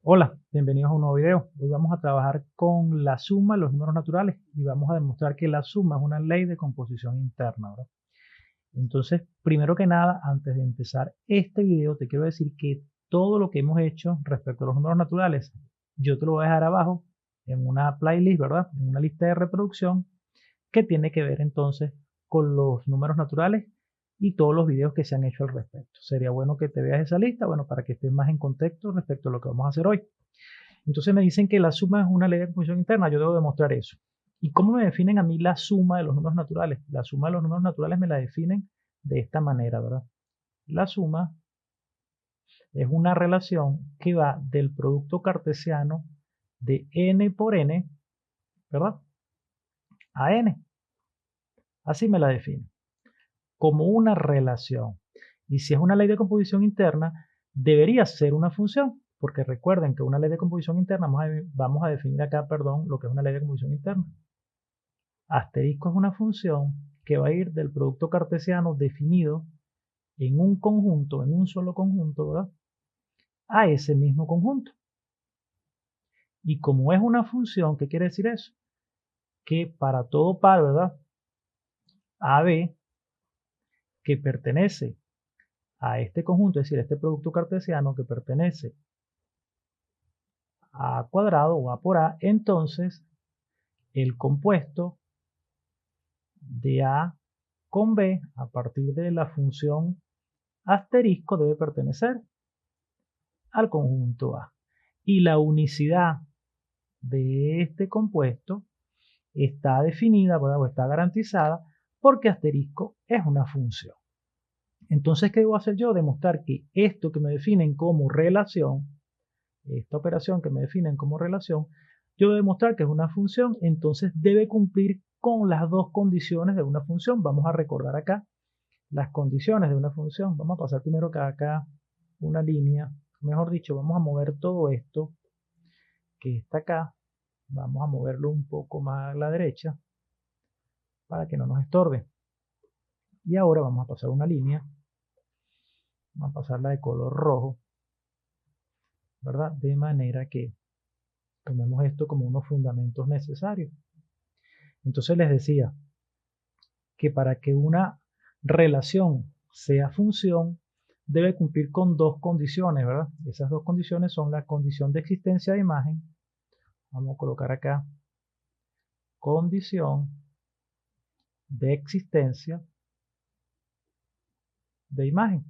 Hola, bienvenidos a un nuevo video. Hoy vamos a trabajar con la suma de los números naturales y vamos a demostrar que la suma es una ley de composición interna, ¿verdad? Entonces, primero que nada, antes de empezar este video, te quiero decir que todo lo que hemos hecho respecto a los números naturales, yo te lo voy a dejar abajo en una playlist, ¿verdad? En una lista de reproducción que tiene que ver entonces con los números naturales y todos los videos que se han hecho al respecto. Sería bueno que te veas esa lista, bueno, para que estés más en contexto respecto a lo que vamos a hacer hoy. Entonces me dicen que la suma es una ley de composición interna, yo debo demostrar eso. ¿Y cómo me definen a mí la suma de los números naturales? La suma de los números naturales me la definen de esta manera, ¿verdad? La suma es una relación que va del producto cartesiano de n por n, ¿verdad? A n. Así me la define, como una relación. Y si es una ley de composición interna, debería ser una función, porque recuerden que una ley de composición interna, vamos a definir acá, perdón, lo que es una ley de composición interna. Asterisco es una función que va a ir del producto cartesiano definido en un conjunto, en un solo conjunto, ¿verdad? A ese mismo conjunto. Y como es una función, ¿qué quiere decir eso? Que para todo par, ¿verdad? AB que pertenece a este conjunto, es decir, este producto cartesiano que pertenece a cuadrado o a por A, entonces el compuesto de A con B a partir de la función asterisco debe pertenecer al conjunto A. Y la unicidad de este compuesto está definida, ¿verdad? O está garantizada porque asterisco es una función. Entonces, ¿qué debo hacer yo? Demostrar que esto que me definen como relación, esta operación que me definen como relación, yo debo demostrar que es una función, entonces debe cumplir con las dos condiciones de una función. Vamos a recordar acá las condiciones de una función. Vamos a pasar primero acá una línea, mejor dicho, vamos a mover todo esto que está acá, vamos a moverlo un poco más a la derecha para que no nos estorbe. Y ahora vamos a pasar una línea, vamos a pasarla de color rojo, ¿verdad? De manera que tomemos esto como unos fundamentos necesarios. Entonces les decía que para que una relación sea función, debe cumplir con dos condiciones, ¿verdad? Esas dos condiciones son la condición de existencia de imagen. Vamos a colocar acá condición de existencia de imagen.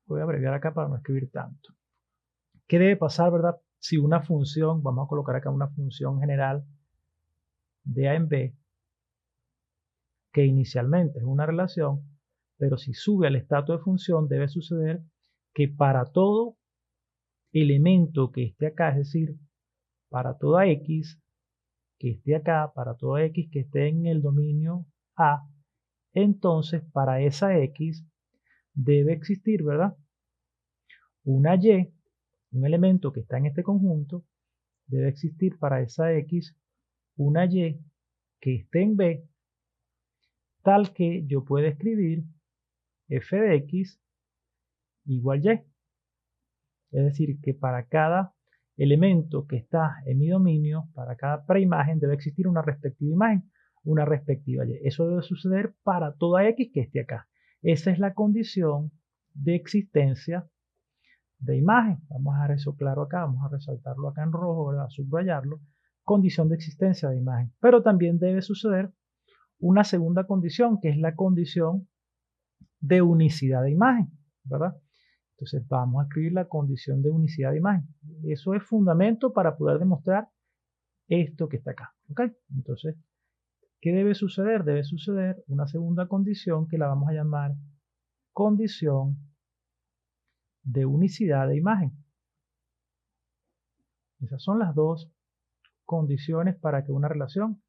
Voy a abreviar acá para no escribir tanto. ¿Qué debe pasar, verdad? Si una función, vamos a colocar acá una función general de A en B, que inicialmente es una relación, pero si sube al estatus de función, debe suceder que para todo elemento que esté acá, es decir, para toda X que esté acá, para toda X que esté en el dominio A, entonces para esa X debe existir, ¿verdad? Una Y, un elemento que está en este conjunto, debe existir para esa X una Y que esté en B, tal que yo pueda escribir f de X igual Y. Es decir, que para cada elemento que está en mi dominio, para cada preimagen, debe existir una respectiva imagen, una respectiva Y. Eso debe suceder para toda X que esté acá. Esa es la condición de existencia de imagen. Vamos a dejar eso claro acá, vamos a resaltarlo acá en rojo, ¿verdad? Subrayarlo. Condición de existencia de imagen. Pero también debe suceder una segunda condición, que es la condición de unicidad de imagen, ¿verdad? Entonces vamos a escribir la condición de unicidad de imagen. Eso es fundamento para poder demostrar esto que está acá, ¿ok? Entonces, ¿qué debe suceder? Debe suceder una segunda condición que la vamos a llamar condición de unicidad de imagen. Esas son las dos condiciones para que una relación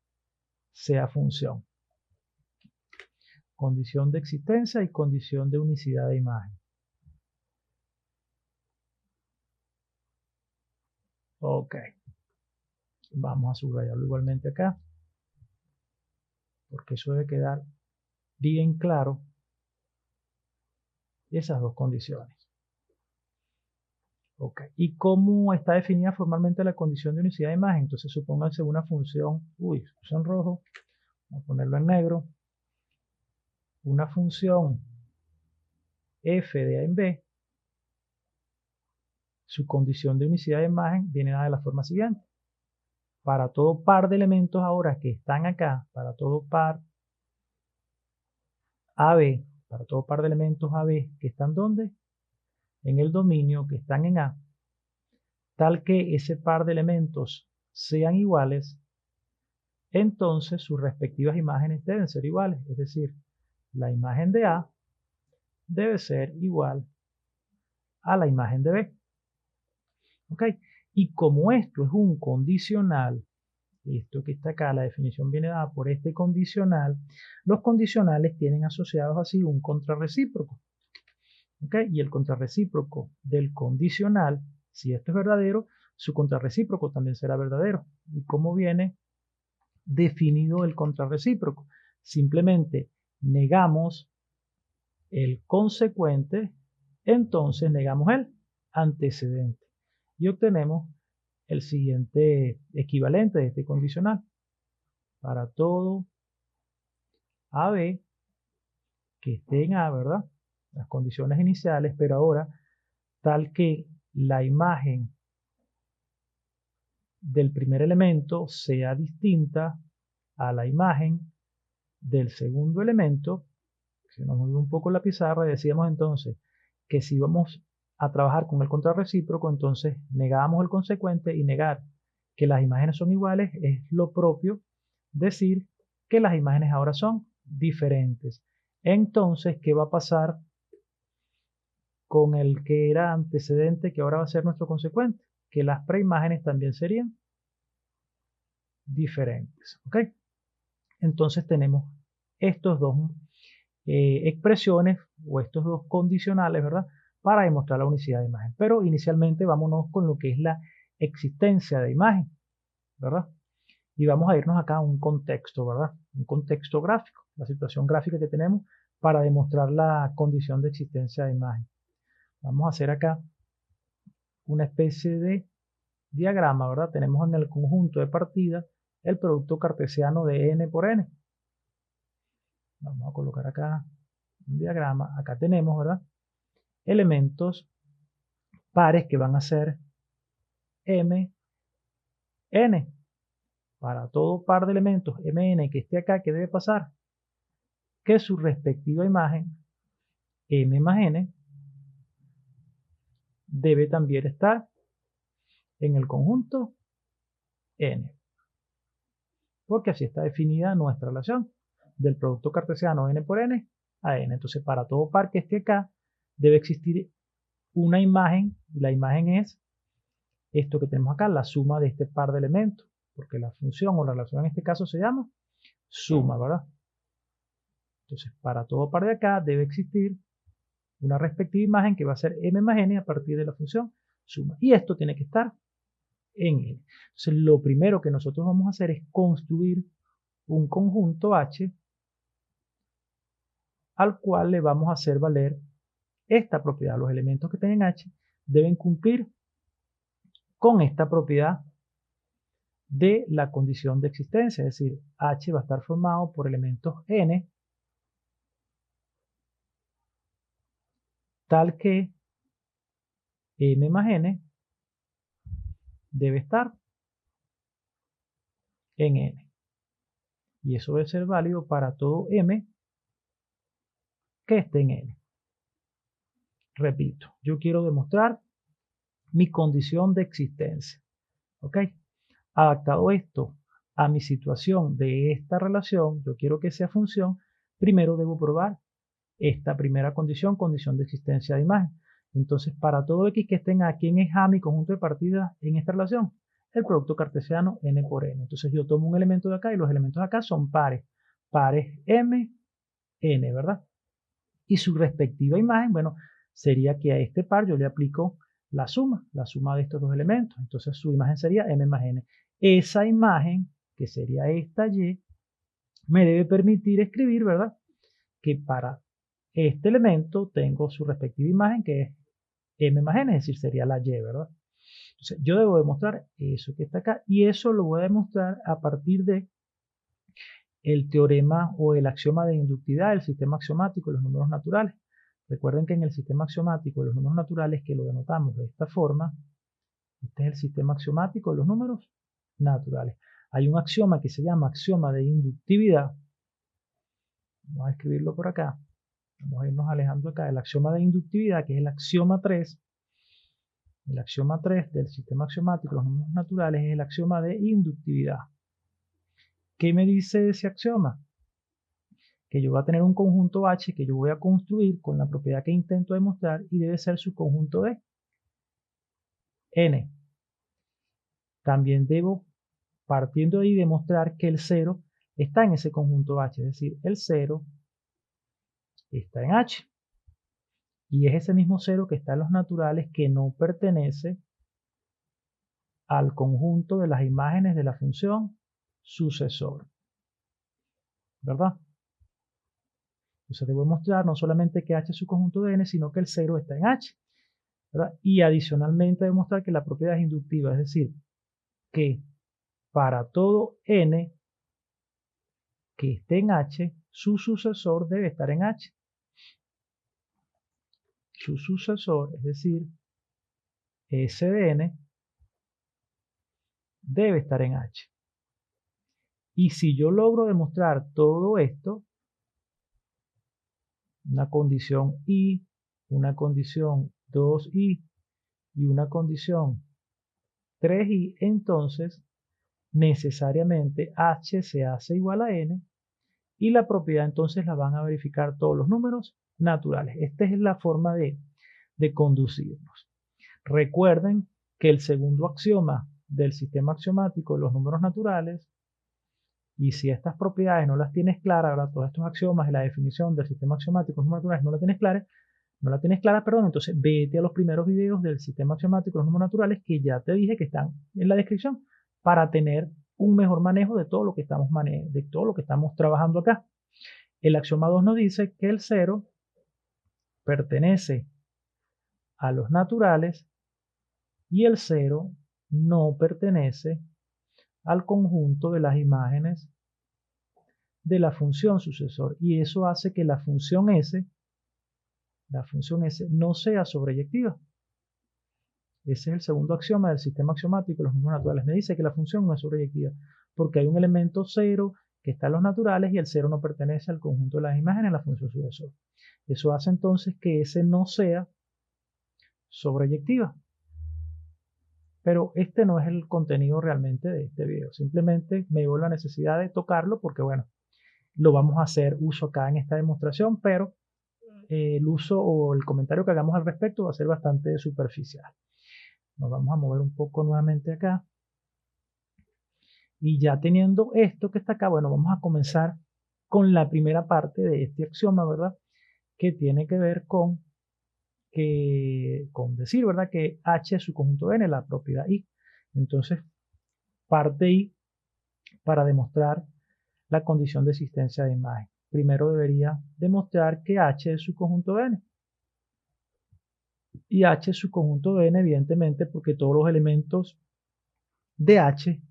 sea función. Condición de existencia y condición de unicidad de imagen. Ok. Vamos a subrayarlo igualmente acá, porque eso debe quedar bien claro esas dos condiciones. Ok, ¿y cómo está definida formalmente la condición de unicidad de imagen? Entonces supónganse una función, puse en rojo, vamos a ponerlo en negro, una función f de a en b, su condición de unicidad de imagen viene dada de la forma siguiente. Para todo par de elementos ahora que están acá, para todo par AB, para todo par de elementos AB que están ¿dónde? En el dominio, que están en A, tal que ese par de elementos sean iguales, entonces sus respectivas imágenes deben ser iguales. Es decir, la imagen de A debe ser igual a la imagen de B. ¿Ok? Y como esto es un condicional, esto que está acá, la definición viene dada por este condicional, los condicionales tienen asociados así un contrarrecíproco. ¿Ok? Y el contrarrecíproco del condicional, si esto es verdadero, su contrarrecíproco también será verdadero. ¿Y cómo viene definido el contrarrecíproco? Simplemente negamos el consecuente, entonces negamos el antecedente. Y obtenemos el siguiente equivalente de este condicional. Para todo AB que esté en A, ¿verdad? Las condiciones iniciales, pero ahora tal que la imagen del primer elemento sea distinta a la imagen del segundo elemento. Si nos movemos un poco la pizarra, decíamos entonces que si vamos a trabajar con el contrarrecíproco, entonces negamos el consecuente, y negar que las imágenes son iguales es lo propio decir que las imágenes ahora son diferentes. Entonces, ¿qué va a pasar con el que era antecedente, que ahora va a ser nuestro consecuente? Que las preimágenes también serían diferentes. ¿Ok? Entonces tenemos estos dos expresiones o estos dos condicionales, ¿verdad? Para demostrar la unicidad de imagen. Pero inicialmente vámonos con lo que es la existencia de imagen, ¿verdad? Y vamos a irnos acá a un contexto, ¿verdad? Un contexto gráfico, la situación gráfica que tenemos para demostrar la condición de existencia de imagen. Vamos a hacer acá una especie de diagrama, ¿verdad? Tenemos en el conjunto de partida el producto cartesiano de n por n. Vamos a colocar acá un diagrama. Acá tenemos, ¿verdad? Elementos pares que van a ser m, n. Para todo par de elementos mn que esté acá, ¿qué debe pasar? Que su respectiva imagen m más n debe también estar en el conjunto n. Porque así está definida nuestra relación del producto cartesiano n por n a n. Entonces, para todo par que esté acá, debe existir una imagen, y la imagen es esto que tenemos acá, la suma de este par de elementos, porque la función o la relación en este caso se llama suma, ¿verdad? Entonces, para todo par de acá debe existir una respectiva imagen que va a ser m más n a partir de la función suma. Y esto tiene que estar en n. Entonces, lo primero que nosotros vamos a hacer es construir un conjunto H al cual le vamos a hacer valer esta propiedad. Los elementos que tienen H deben cumplir con esta propiedad de la condición de existencia, es decir, H va a estar formado por elementos n, tal que m más n debe estar en n. Y eso debe ser válido para todo m que esté en n. Repito, yo quiero demostrar mi condición de existencia. ¿Ok? Adaptado esto a mi situación de esta relación, yo quiero que sea función, primero debo probar esta primera condición, condición de existencia de imagen. Entonces, para todo x que estén aquí en es A, mi conjunto de partidas en esta relación, el producto cartesiano n por n. Entonces, yo tomo un elemento de acá y los elementos de acá son pares. Pares m, n, ¿verdad? Y su respectiva imagen, bueno, sería que a este par yo le aplico la suma de estos dos elementos. Entonces, su imagen sería m más n. Esa imagen, que sería esta y, me debe permitir escribir, ¿verdad? Que para este elemento tengo su respectiva imagen que es m más n, es decir, sería la y, ¿verdad? Entonces, yo debo demostrar eso que está acá y eso lo voy a demostrar a partir de el teorema o el axioma de inductividad del sistema axiomático de los números naturales. Recuerden que en el sistema axiomático de los números naturales, que lo denotamos de esta forma, este es el sistema axiomático de los números naturales. Hay un axioma que se llama axioma de inductividad. Vamos a escribirlo por acá. Vamos a irnos alejando acá. El axioma de inductividad, que es el axioma 3. El axioma 3 del sistema axiomático de los números naturales es el axioma de inductividad. ¿Qué me dice ese axioma? Que yo voy a tener un conjunto H que yo voy a construir con la propiedad que intento demostrar y debe ser su conjunto de n. También debo, partiendo de ahí, demostrar que el 0 está en ese conjunto H, es decir, el 0 está en H. Y es ese mismo 0 que está en los naturales que no pertenece al conjunto de las imágenes de la función sucesor. ¿Verdad? Entonces debo mostrar no solamente que H es su conjunto de n, sino que el 0 está en H. ¿Verdad? Y adicionalmente demostrar que la propiedad es inductiva, es decir, que para todo n que esté en H, su sucesor debe estar en H. Su sucesor, es decir, S de n, debe estar en H. Y si yo logro demostrar todo esto, una condición I, una condición 2I y una condición 3I, entonces necesariamente H se hace igual a N y la propiedad entonces la van a verificar todos los números naturales. Esta es la forma de conducirnos. Recuerden que el segundo axioma del sistema axiomático de los números naturales, y si estas propiedades no las tienes claras, ¿verdad? Todos estos axiomas y la definición del sistema axiomático de los números naturales no la tienes clara, perdón, entonces vete a los primeros videos del sistema axiomático de los números naturales que ya te dije que están en la descripción para tener un mejor manejo de todo lo que estamos trabajando acá. El axioma 2 nos dice que el 0 pertenece a los naturales y el 0 no pertenece al conjunto de las imágenes de la función sucesor, y eso hace que la función S no sea sobreyectiva. Ese es el segundo axioma del sistema axiomático de los números naturales. Me dice que la función no es sobreyectiva porque hay un elemento 0 que está en los naturales y el 0 no pertenece al conjunto de las imágenes de la función sucesor. Eso hace entonces que S no sea sobreyectiva. Pero este no es el contenido realmente de este video. Simplemente me dio la necesidad de tocarlo porque, bueno, lo vamos a hacer uso acá en esta demostración, pero el uso o el comentario que hagamos al respecto va a ser bastante superficial. Nos vamos a mover un poco nuevamente acá. Y ya teniendo esto que está acá, bueno, vamos a comenzar con la primera parte de este axioma, ¿verdad? Que tiene que ver con decir, ¿verdad? Que H es su conjunto N, la propiedad I. Entonces, parte I para demostrar la condición de existencia de imagen. Primero debería demostrar que H es su conjunto de N. Y H es su conjunto de N, evidentemente, porque todos los elementos de H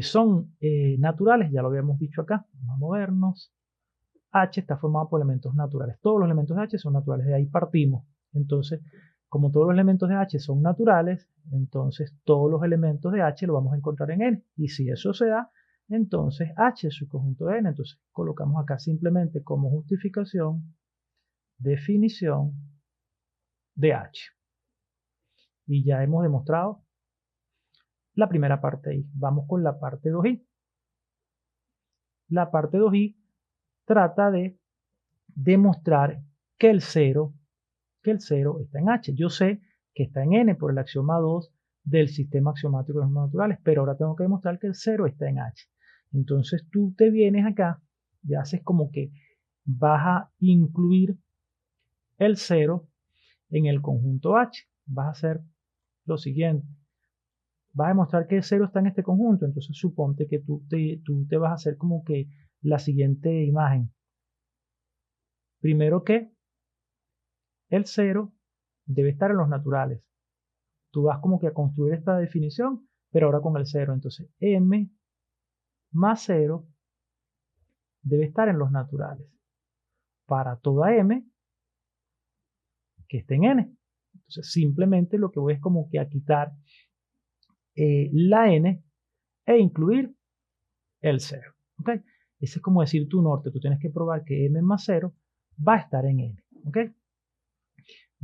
son naturales, ya lo habíamos dicho acá. Vamos a movernos. H está formado por elementos naturales. Todos los elementos de H son naturales, de ahí partimos. Entonces, como todos los elementos de H son naturales, entonces todos los elementos de H lo vamos a encontrar en N. Y si eso se da, entonces H es su conjunto de N. Entonces colocamos acá simplemente como justificación, definición de H. Y ya hemos demostrado la primera parte I. Vamos con la parte 2I. La parte 2I trata de demostrar que el 0 está en H. Yo sé que está en N por el axioma 2 del sistema axiomático de los números naturales, pero ahora tengo que demostrar que el 0 está en H. Entonces tú te vienes acá y haces como que vas a incluir el 0 en el conjunto H. Vas a hacer lo siguiente. Vas a demostrar que el 0 está en este conjunto. Entonces suponte que tú te vas a hacer como que la siguiente imagen. Primero que el 0 debe estar en los naturales. Tú vas como que a construir esta definición, pero ahora con el 0. Entonces, m más 0 debe estar en los naturales para toda m que esté en n. Entonces, simplemente lo que voy es como que a quitar la n e incluir el 0. ¿Ok? Ese es como decir tu norte. Tú tienes que probar que m más 0 va a estar en n. ¿Ok?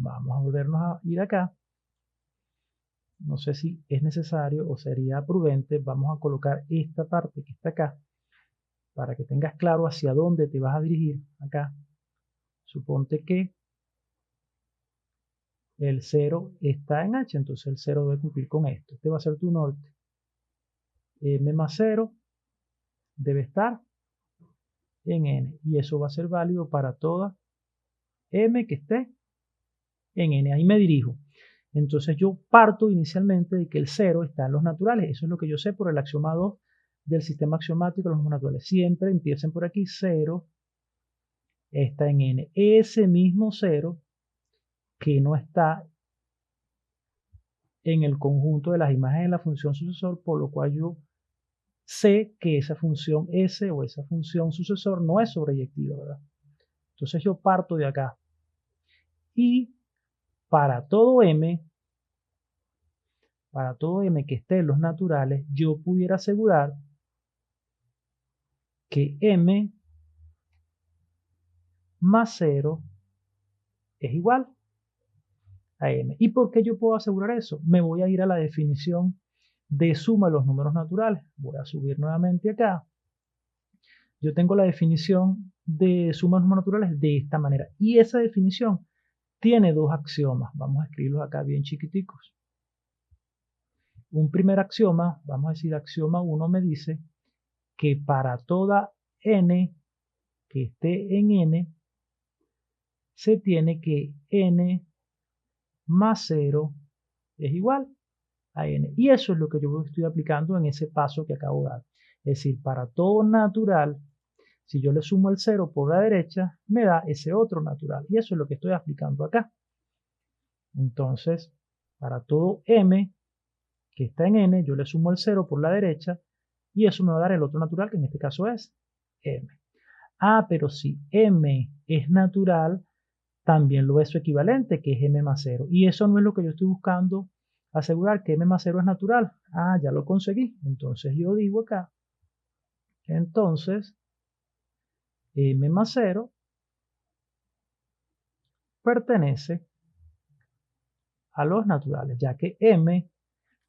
Vamos a volvernos a ir acá. No sé si es necesario o sería prudente. Vamos a colocar esta parte que está acá para que tengas claro hacia dónde te vas a dirigir. Acá, suponte que el 0 está en h, entonces el 0 debe cumplir con esto. Este va a ser tu norte. M más 0 debe estar en n y eso va a ser válido para toda m que esté en n. Ahí me dirijo. Entonces yo parto inicialmente de que el 0 está en los naturales. Eso es lo que yo sé por el axioma 2 del sistema axiomático de los números naturales. Siempre empiecen por aquí. 0 está en n. Ese mismo 0 que no está en el conjunto de las imágenes de la función sucesor, por lo cual yo sé que esa función S o esa función sucesor no es sobreyectiva, ¿verdad? Entonces yo parto de acá. Y para todo m que esté en los naturales, yo pudiera asegurar que m más 0 es igual a m. ¿Y por qué yo puedo asegurar eso? Me voy a ir a la definición de suma de los números naturales. Voy a subir nuevamente acá. Yo tengo la definición de suma de números naturales de esta manera. Y esa definición tiene dos axiomas. Vamos a escribirlos acá bien chiquiticos. Un primer axioma, vamos a decir axioma 1, me dice que para toda n que esté en n, se tiene que n más 0 es igual a n. Y eso es lo que yo estoy aplicando en ese paso que acabo de dar. Es decir, para todo natural, si yo le sumo el 0 por la derecha, me da ese otro natural. Y eso es lo que estoy aplicando acá. Entonces, para todo m que está en n, yo le sumo el 0 por la derecha y eso me va a dar el otro natural, que en este caso es m. Ah, pero si m es natural, también lo es su equivalente, que es m más 0. Y eso no es lo que yo estoy buscando asegurar, que m más 0 es natural. Ah, ya lo conseguí. Entonces yo digo acá, entonces m más 0 pertenece a los naturales, ya que m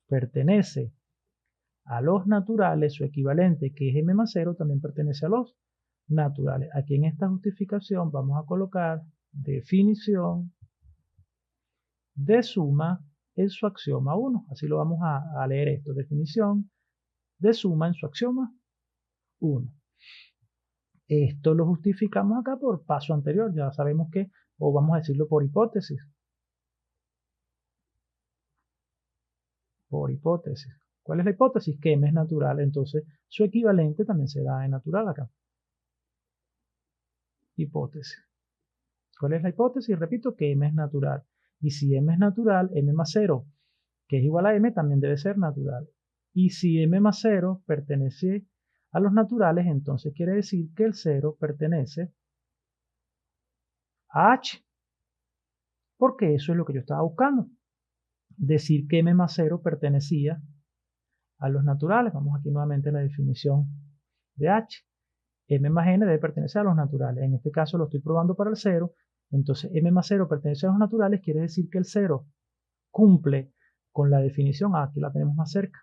pertenece a los naturales, su equivalente, que es m más 0, también pertenece a los naturales. Aquí en esta justificación vamos a colocar definición de suma en su axioma 1. Así lo vamos a leer esto. Definición de suma en su axioma 1. Esto lo justificamos acá por paso anterior. Ya sabemos que, o vamos a decirlo por hipótesis. Por hipótesis. ¿Cuál es la hipótesis? Que m es natural. Entonces su equivalente también será en natural acá. Hipótesis. ¿Cuál es la hipótesis? Repito, que m es natural. Y si m es natural, m más 0, que es igual a m, también debe ser natural. Y si m más 0 pertenece a los naturales, entonces quiere decir que el 0 pertenece a h. Porque eso es lo que yo estaba buscando. Decir que m más 0 pertenecía a los naturales. Vamos aquí nuevamente a la definición de h. M más n debe pertenecer a los naturales. En este caso lo estoy probando para el 0. Entonces m más 0 pertenece a los naturales, quiere decir que el 0 cumple con la definición. Aquí la tenemos más cerca.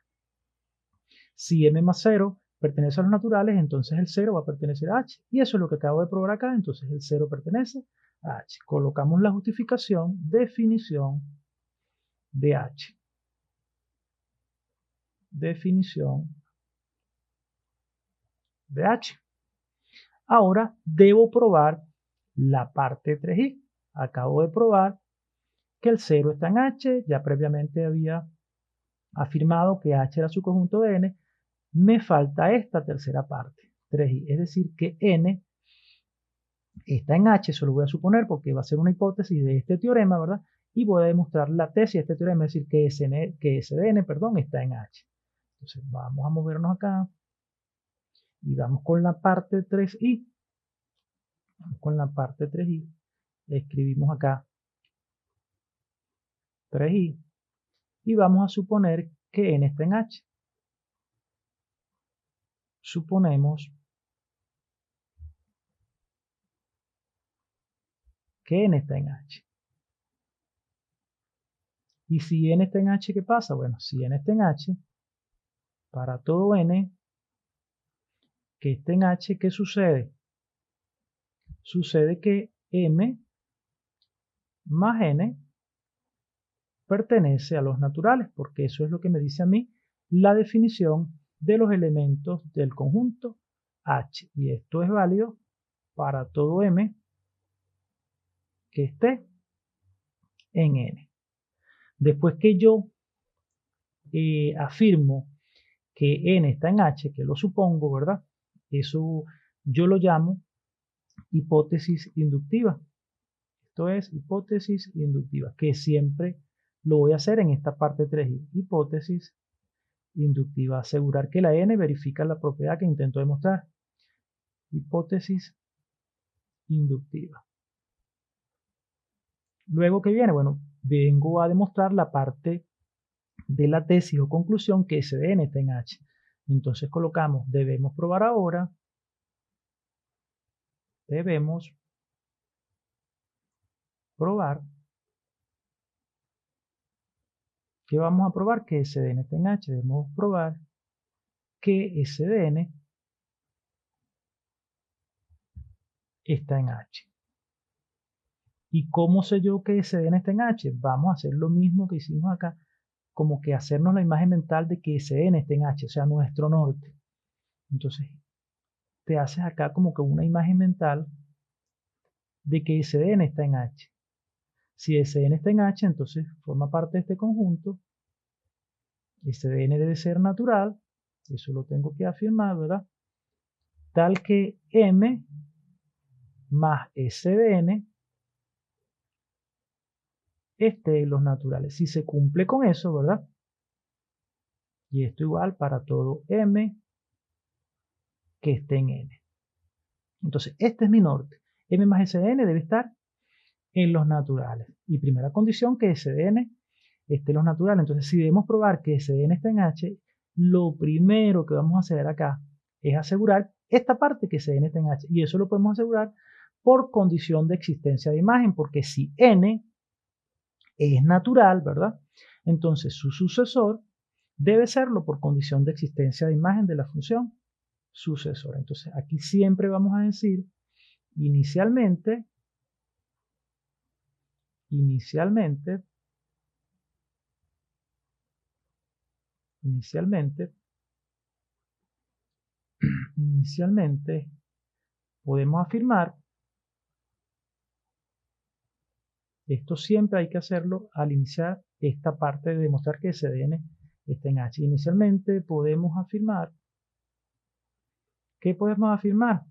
Si m más 0 pertenece a los naturales, entonces el 0 va a pertenecer a h. Y eso es lo que acabo de probar acá. Entonces el 0 pertenece a h. Colocamos la justificación, definición de h. Definición de h. Ahora debo probar la parte 3i. Acabo de probar que el 0 está en h. Ya previamente había afirmado que h era su conjunto de n. Me falta esta tercera parte, 3i. Es decir, que n está en H, eso lo voy a suponer porque va a ser una hipótesis de este teorema, ¿verdad? Y voy a demostrar la tesis de este teorema, es decir, que SDN, perdón, está en H. Entonces vamos a movernos acá y vamos con la parte 3i. Vamos con la parte 3i. Escribimos acá 3i y vamos a suponer que n está en H. Suponemos que n está en H. Y si n está en H, ¿qué pasa? Bueno, si n está en H, para todo n que esté en H, ¿qué sucede? Sucede que m más n pertenece a los naturales, porque eso es lo que me dice a mí la definición de los elementos del conjunto H. Y esto es válido para todo m que esté en n. Después que yo afirmo que n está en H, que lo supongo, ¿verdad? Eso yo lo llamo hipótesis inductiva. Esto es hipótesis inductiva, que siempre lo voy a hacer en esta parte 3i. Hipótesis inductiva. Asegurar que la n verifica la propiedad que intento demostrar. Hipótesis inductiva. Luego, ¿qué viene? Bueno, vengo a demostrar la parte de la tesis o conclusión que S de n está en H. Entonces colocamos, debemos probar ahora, debemos probar, ¿qué vamos a probar? Que S de n está en H. Debemos probar que S de n está en H. ¿Y cómo sé yo que S de n está en H? Vamos a hacer lo mismo que hicimos acá, como que hacernos la imagen mental de que S de n está en H, o sea, nuestro norte. Entonces, te haces acá como que una imagen mental de que S de n está en H. Si S de n está en H, entonces forma parte de este conjunto. S de n debe ser natural, eso lo tengo que afirmar, ¿verdad? Tal que M más S de n esté en los naturales. Si se cumple con eso, ¿verdad? Y esto igual para todo M que esté en n. Entonces, este es mi norte. M más S de n debe estar en los naturales. Y primera condición, que S de n esté en los naturales. Entonces, si debemos probar que S de n está en H, lo primero que vamos a hacer acá es asegurar esta parte que S de n está en H. Y eso lo podemos asegurar por condición de existencia de imagen, porque si n es natural, ¿verdad? Entonces, su sucesor debe serlo por condición de existencia de imagen de la función sucesora. Entonces, aquí siempre vamos a decir inicialmente, inicialmente podemos afirmar, esto siempre hay que hacerlo al iniciar esta parte de demostrar que S de n está en H. Inicialmente podemos afirmar, ¿qué podemos afirmar?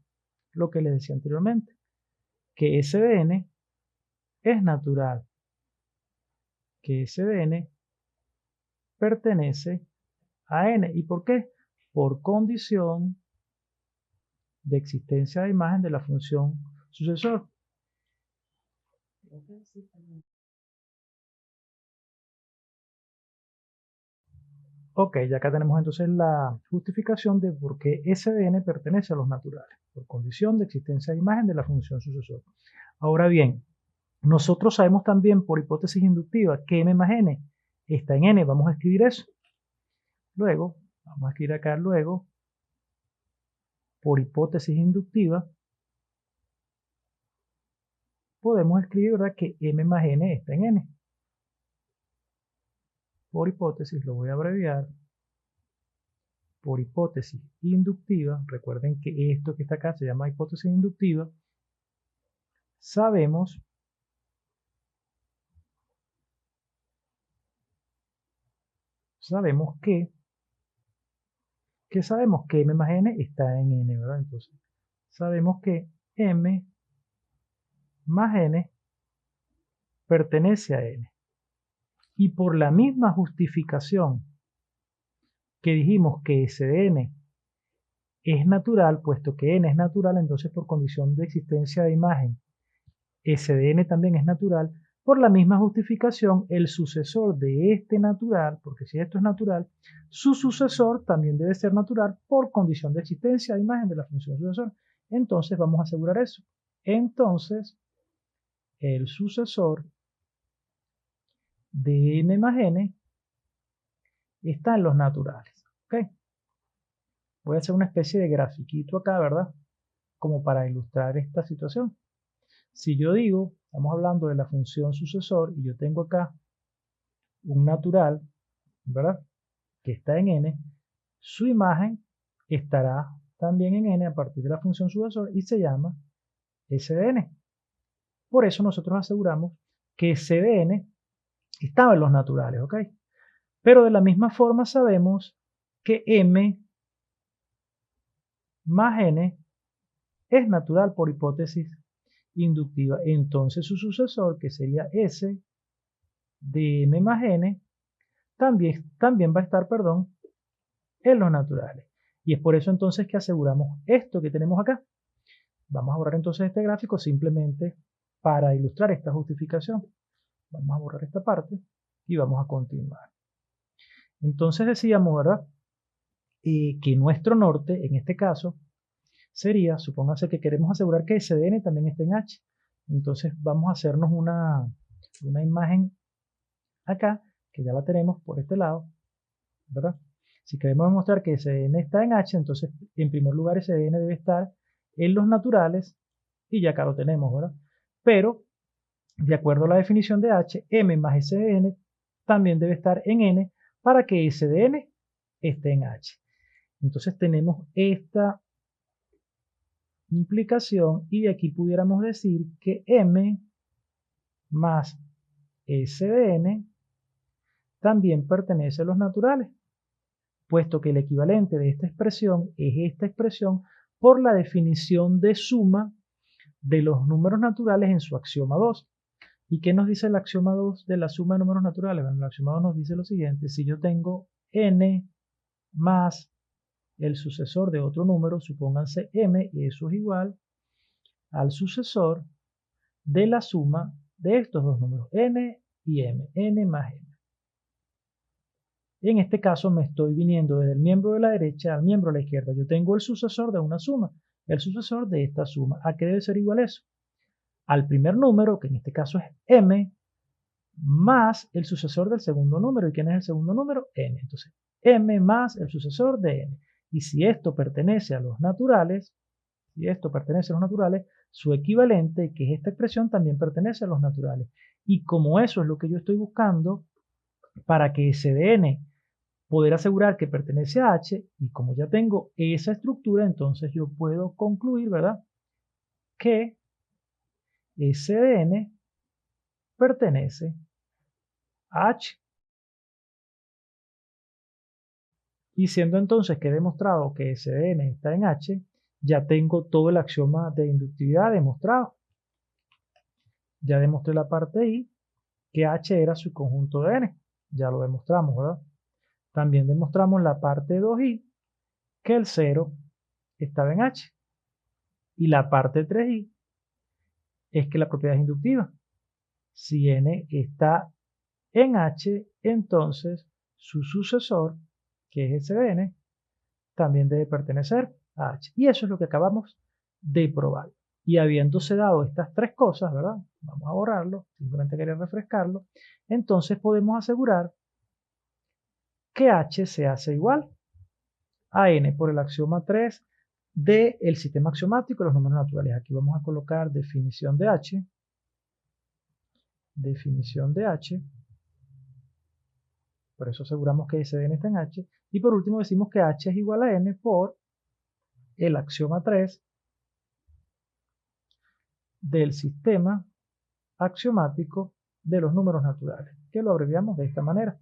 Lo que les decía anteriormente, que S de n es natural, que S de n pertenece a n. ¿Y por qué? Por condición de existencia de imagen de la función sucesor. Ok, ya acá tenemos entonces la justificación de por qué S de n pertenece a los naturales, por condición de existencia de imagen de la función sucesor. Ahora bien, nosotros sabemos también por hipótesis inductiva que m más n está en n. Vamos a escribir eso. Luego, vamos a escribir acá luego, por hipótesis inductiva, podemos escribir, ¿verdad?, que m más n está en n. Por hipótesis, lo voy a abreviar, por hipótesis inductiva, recuerden que esto que está acá se llama hipótesis inductiva, sabemos sabemos que m más n está en n, ¿verdad? Entonces, sabemos que m más n pertenece a n. Y por la misma justificación que dijimos que S de n es natural, puesto que n es natural, entonces por condición de existencia de imagen, S de n también es natural. Por la misma justificación, el sucesor de este natural, porque si esto es natural, su sucesor también debe ser natural por condición de existencia de imagen de la función sucesor. Entonces vamos a asegurar eso. Entonces, el sucesor de m más n está en los naturales. ¿Ok? Voy a hacer una especie de grafiquito acá, ¿verdad? Como para ilustrar esta situación. Si yo digo, estamos hablando de la función sucesor, y yo tengo acá un natural, ¿verdad? Que está en n, su imagen estará también en n a partir de la función sucesor y se llama S de n. Por eso nosotros aseguramos que S de n estaba en los naturales, ¿ok? Pero de la misma forma sabemos que m más n es natural por hipótesis inductiva. Entonces su sucesor, que sería S de m más n, también va a estar, en los naturales. Y es por eso entonces que aseguramos esto que tenemos acá. Vamos a borrar entonces este gráfico simplemente para ilustrar esta justificación. Vamos a borrar esta parte y vamos a continuar. Entonces decíamos, ¿verdad? Que nuestro norte, en este caso, sería, supóngase que queremos asegurar que S de n también esté en H. Entonces vamos a hacernos una imagen acá, que ya la tenemos por este lado, ¿verdad? Si queremos demostrar que S de n está en H, entonces en primer lugar S de n debe estar en los naturales y ya acá lo tenemos, ¿verdad? Pero, de acuerdo a la definición de H, m más S de n también debe estar en n para que S de n esté en H. Entonces tenemos esta implicación y de aquí pudiéramos decir que m más S de n también pertenece a los naturales, puesto que el equivalente de esta expresión es esta expresión por la definición de suma de los números naturales en su axioma 2. ¿Y qué nos dice el axioma 2 de la suma de números naturales? Bueno, el axioma 2 nos dice lo siguiente: si yo tengo n más el sucesor de otro número, supónganse m, y eso es igual al sucesor de la suma de estos dos números, n y m, n más m. En este caso me estoy viniendo desde el miembro de la derecha al miembro de la izquierda. Yo tengo el sucesor de una suma, el sucesor de esta suma. ¿A qué debe ser igual eso? Al primer número, que en este caso es m, más el sucesor del segundo número. ¿Y quién es el segundo número? N. Entonces, m más el sucesor de n. Y si esto pertenece a los naturales, su equivalente, que es esta expresión, también pertenece a los naturales. Y como eso es lo que yo estoy buscando, para que S de n poder asegurar que pertenece a H, y como ya tengo esa estructura, entonces yo puedo concluir, ¿verdad?, que S de n pertenece a H. Y siendo entonces que he demostrado que S de n está en H, ya tengo todo el axioma de inductividad demostrado. Ya demostré la parte I, que H era su conjunto de n. Ya lo demostramos, ¿verdad? También demostramos la parte 2i, que el 0 estaba en H. Y la parte 3i es que la propiedad es inductiva. Si n está en H, entonces su sucesor, que es S de n, también debe pertenecer a H. Y eso es lo que acabamos de probar. Y habiéndose dado estas tres cosas, ¿verdad? Vamos a borrarlo, simplemente quería refrescarlo. Entonces podemos asegurar que H se hace igual a n por el axioma 3 del sistema axiomático de los números naturales. Aquí vamos a colocar definición de H. Definición de H. Por eso aseguramos que S de n está en H. Y por último decimos que H es igual a n por el axioma 3 del sistema axiomático de los números naturales, que lo abreviamos de esta manera.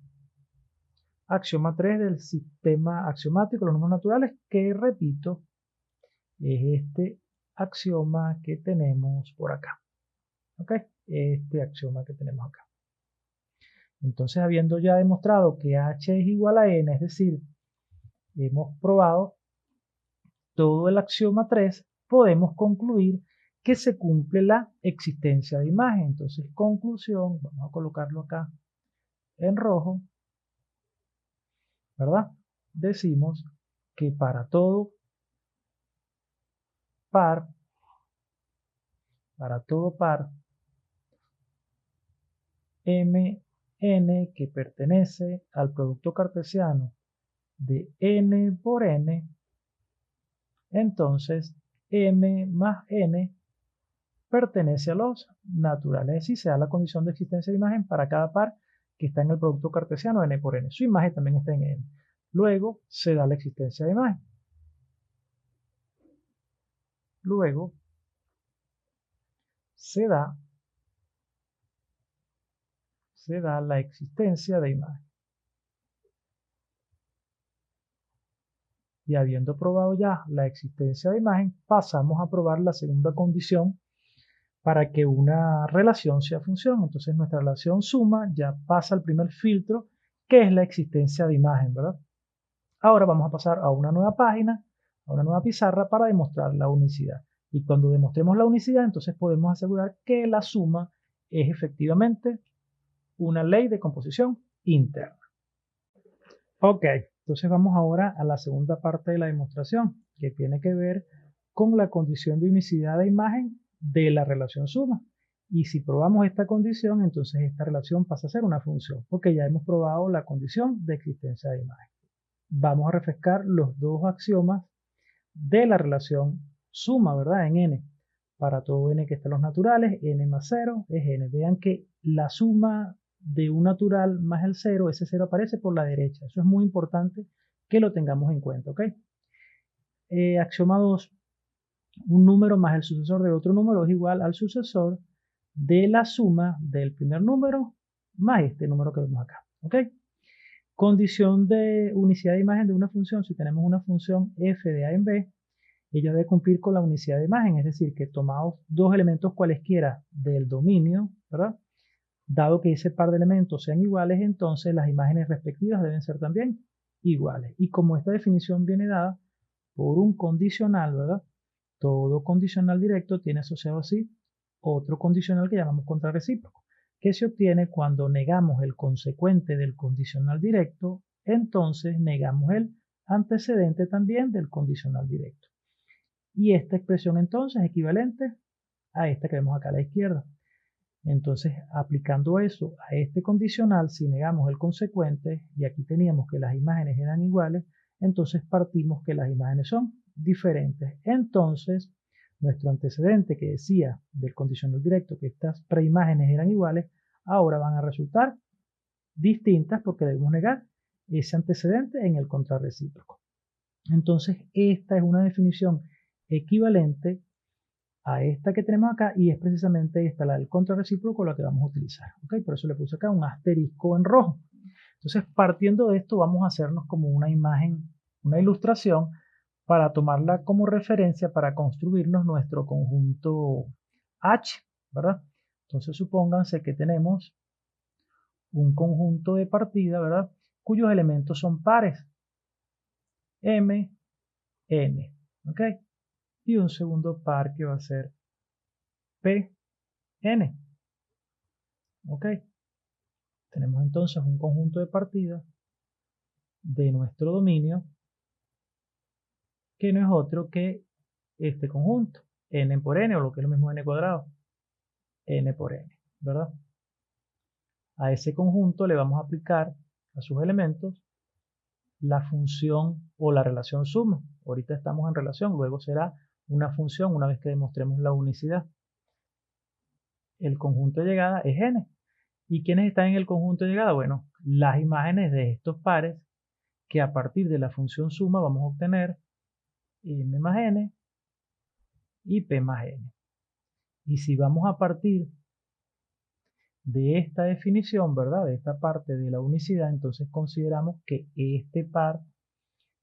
Axioma 3 del sistema axiomático de los números naturales, que repito, es este axioma que tenemos por acá. ¿Ok? Este axioma que tenemos acá. Entonces, habiendo ya demostrado que H es igual a N, es decir, hemos probado todo el axioma 3, podemos concluir que se cumple la existencia de imagen. Entonces, conclusión, vamos a colocarlo acá en rojo, ¿verdad? Decimos que para todo par Mn que pertenece al producto cartesiano de n por n, entonces m más n pertenece a los naturales, es decir, se da la condición de existencia de imagen para cada par que está en el producto cartesiano n por n. Su imagen también está en n. Luego se da la existencia de imagen. Luego se da la existencia de imagen. Y habiendo probado ya la existencia de imagen, pasamos a probar la segunda condición para que una relación sea función. Entonces nuestra relación suma ya pasa al primer filtro, que es la existencia de imagen, ¿verdad? Ahora vamos a pasar a una nueva página, a una nueva pizarra para demostrar la unicidad. Y cuando demostremos la unicidad, entonces podemos asegurar que la suma es efectivamente una ley de composición interna. Ok, entonces vamos ahora a la segunda parte de la demostración, que tiene que ver con la condición de unicidad de imagen de la relación suma. Y si probamos esta condición, entonces esta relación pasa a ser una función, porque ya hemos probado la condición de existencia de imagen. Vamos a refrescar los dos axiomas de la relación suma, ¿verdad? En n. Para todo n que está en los naturales, n más 0 es n. Vean que la suma de un natural más el 0, ese 0 aparece por la derecha. Eso es muy importante que lo tengamos en cuenta, ¿ok? Axioma 2. Un número más el sucesor de otro número es igual al sucesor de la suma del primer número más este número que vemos acá, ¿ok? Condición de unicidad de imagen de una función. Si tenemos una función f de a en b, ella debe cumplir con la unicidad de imagen, es decir, que tomamos dos elementos cualesquiera del dominio, ¿verdad? Dado que ese par de elementos sean iguales, entonces las imágenes respectivas deben ser también iguales. Y como esta definición viene dada por un condicional, ¿verdad? Todo condicional directo tiene asociado así otro condicional que llamamos contrarrecíproco, que se obtiene cuando negamos el consecuente del condicional directo, entonces negamos el antecedente también del condicional directo. Y esta expresión entonces es equivalente a esta que vemos acá a la izquierda. Entonces, aplicando eso a este condicional, si negamos el consecuente, y aquí teníamos que las imágenes eran iguales, entonces partimos que las imágenes son diferentes. Entonces, nuestro antecedente que decía del condicional directo que estas preimágenes eran iguales, ahora van a resultar distintas porque debemos negar ese antecedente en el contrarrecíproco. Entonces, esta es una definición equivalente a esta que tenemos acá y es precisamente esta, la del contrarrecíproco, la que vamos a utilizar. ¿Okay? Por eso le puse acá un asterisco en rojo. Entonces, partiendo de esto, vamos a hacernos como una imagen, una ilustración para tomarla como referencia para construirnos nuestro conjunto H, ¿verdad? Entonces, supónganse que tenemos un conjunto de partida, ¿verdad? Cuyos elementos son pares. M, N, ¿ok? Y un segundo par que va a ser P, N, ¿ok? Tenemos entonces un conjunto de partida de nuestro dominio que no es otro que este conjunto, n por n, o lo que es lo mismo n cuadrado, n por n, ¿verdad? A ese conjunto le vamos a aplicar a sus elementos la función o la relación suma. Ahorita estamos en relación, luego será una función una vez que demostremos la unicidad. El conjunto de llegada es n. ¿Y quiénes están en el conjunto de llegada? Bueno, las imágenes de estos pares que a partir de la función suma vamos a obtener m más n y p más n. Y si vamos a partir de esta definición, ¿verdad? De esta parte de la unicidad, entonces consideramos que este par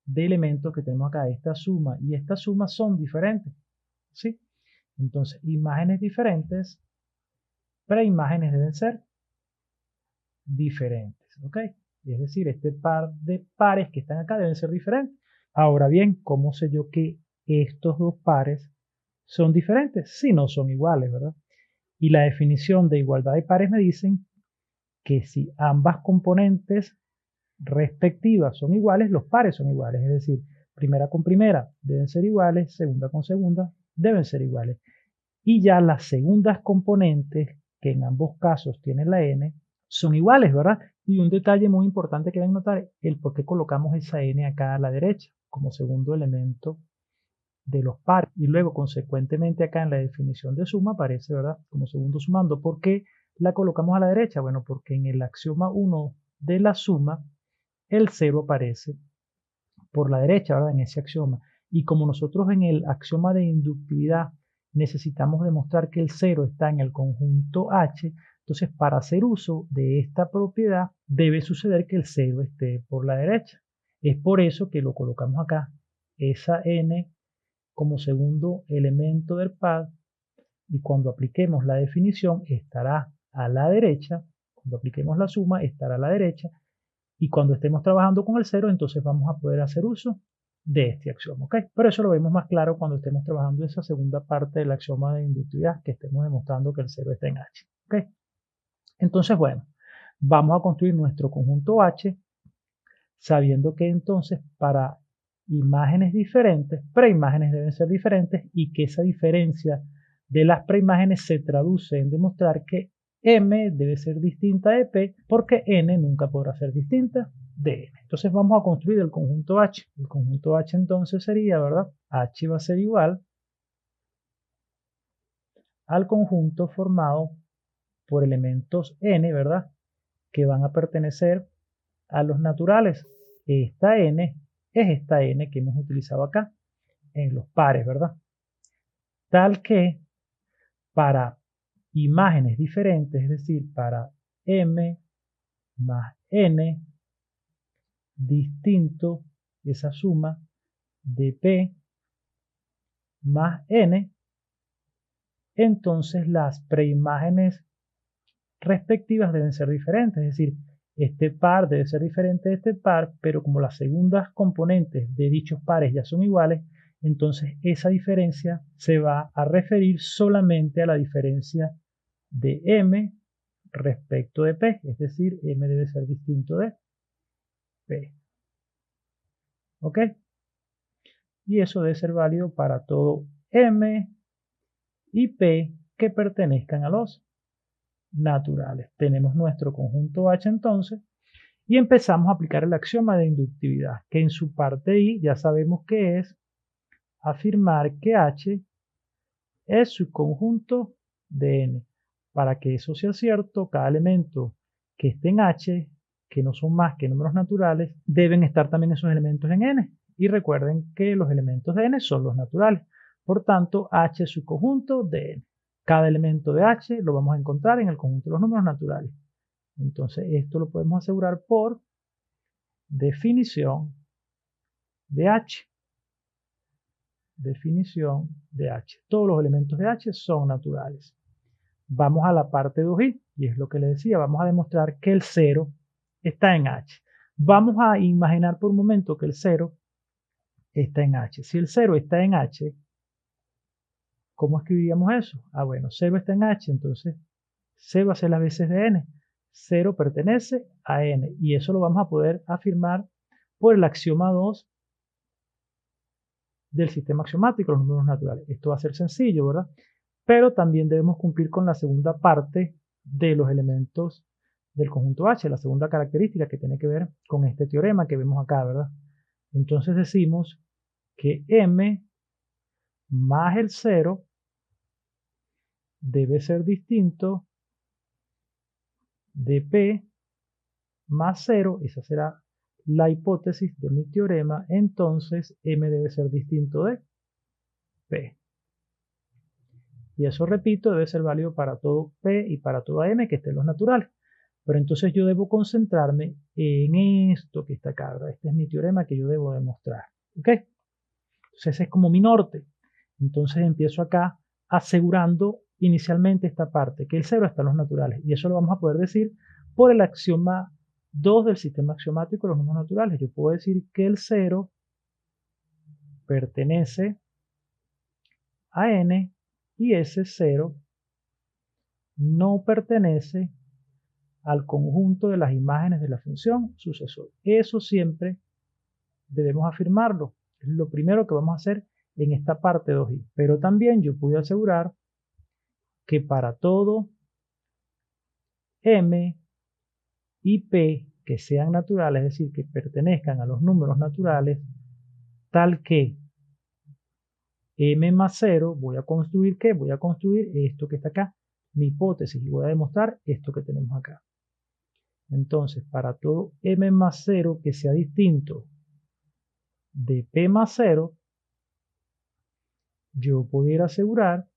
de elementos que tenemos acá, esta suma y esta suma son diferentes, ¿sí? Entonces, imágenes diferentes preimágenes deben ser diferentes, ¿ok? Es decir, este par de pares que están acá deben ser diferentes. Ahora bien, ¿cómo sé yo que estos dos pares son diferentes? Si no son iguales, ¿verdad? Y la definición de igualdad de pares me dicen que si ambas componentes respectivas son iguales, los pares son iguales. Es decir, primera con primera deben ser iguales, segunda con segunda deben ser iguales. Y ya las segundas componentes, que en ambos casos tienen la n, son iguales, ¿verdad? Y un detalle muy importante que deben notar, el por qué colocamos esa n acá a la derecha, como segundo elemento de los pares. Y luego, consecuentemente, acá en la definición de suma aparece, ¿verdad? Como segundo sumando. ¿Por qué la colocamos a la derecha? Bueno, porque en el axioma 1 de la suma, el 0 aparece por la derecha, ¿verdad? En ese axioma. Y como nosotros en el axioma de inductividad necesitamos demostrar que el 0 está en el conjunto H, entonces para hacer uso de esta propiedad debe suceder que el 0 esté por la derecha. Es por eso que lo colocamos acá, esa n como segundo elemento del pad, y cuando apliquemos la definición estará a la derecha, cuando apliquemos la suma estará a la derecha, y cuando estemos trabajando con el 0, entonces vamos a poder hacer uso de este axioma, ¿ok? Pero eso lo vemos más claro cuando estemos trabajando esa segunda parte del axioma de inductividad, que estemos demostrando que el 0 está en H, ¿ok? Entonces, bueno, vamos a construir nuestro conjunto H, sabiendo que entonces para imágenes diferentes, preimágenes deben ser diferentes, y que esa diferencia de las preimágenes se traduce en demostrar que M debe ser distinta de P, porque N nunca podrá ser distinta de N. Entonces vamos a construir el conjunto H. El conjunto H entonces sería, ¿verdad? H va a ser igual al conjunto formado por elementos N, ¿verdad? Que van a pertenecer a los naturales. Esta N es esta N que hemos utilizado acá en los pares, ¿verdad? Tal que para imágenes diferentes, es decir, para M más N distinto, esa suma de P más N, entonces las preimágenes respectivas deben ser diferentes, es decir, este par debe ser diferente de este par, pero como las segundas componentes de dichos pares ya son iguales, entonces esa diferencia se va a referir solamente a la diferencia de M respecto de P, es decir, M debe ser distinto de P. ¿Ok? Y eso debe ser válido para todo M y P que pertenezcan a los naturales. Tenemos nuestro conjunto H entonces y empezamos a aplicar el axioma de inductividad, que en su parte I ya sabemos que es afirmar que H es subconjunto de N. Para que eso sea cierto, cada elemento que esté en H, que no son más que números naturales, deben estar también esos elementos en N. Y recuerden que los elementos de N son los naturales. Por tanto, H es subconjunto de N. Cada elemento de H lo vamos a encontrar en el conjunto de los números naturales. Entonces, esto lo podemos asegurar por definición de H. Definición de H. Todos los elementos de H son naturales. Vamos a la parte 2i, y es lo que les decía, vamos a demostrar que el 0 está en H. Vamos a imaginar por un momento que el 0 está en H. Si el 0 está en H, ¿cómo escribiríamos eso? Ah, bueno, 0 está en H, entonces 0 va a ser las veces de n. 0 pertenece a n, y eso lo vamos a poder afirmar por el axioma 2 del sistema axiomático, los números naturales. Esto va a ser sencillo, ¿verdad? Pero también debemos cumplir con la segunda parte de los elementos del conjunto H, la segunda característica que tiene que ver con este teorema que vemos acá, ¿verdad? Entonces decimos que M más el 0 debe ser distinto de P más 0, esa será la hipótesis de mi teorema, entonces M debe ser distinto de P. Y eso, repito, debe ser válido para todo P y para toda M que esté en los naturales. Pero entonces yo debo concentrarme en esto que está acá, ¿verdad? Este es mi teorema que yo debo demostrar. ¿Ok? Entonces ese es como mi norte. Entonces empiezo acá asegurando inicialmente esta parte, que el 0 está en los naturales. Y eso lo vamos a poder decir por el axioma 2 del sistema axiomático de los números naturales. Yo puedo decir que el 0 pertenece a n y ese 0 no pertenece al conjunto de las imágenes de la función sucesor. Eso siempre debemos afirmarlo. Es lo primero que vamos a hacer en esta parte 2i. Pero también yo puedo asegurar que para todo m y p que sean naturales, es decir, que pertenezcan a los números naturales, tal que m más 0, voy a construir ¿qué? Voy a construir esto que está acá, mi hipótesis, y voy a demostrar esto que tenemos acá. Entonces, para todo m más 0 que sea distinto de p más 0, yo pudiera asegurar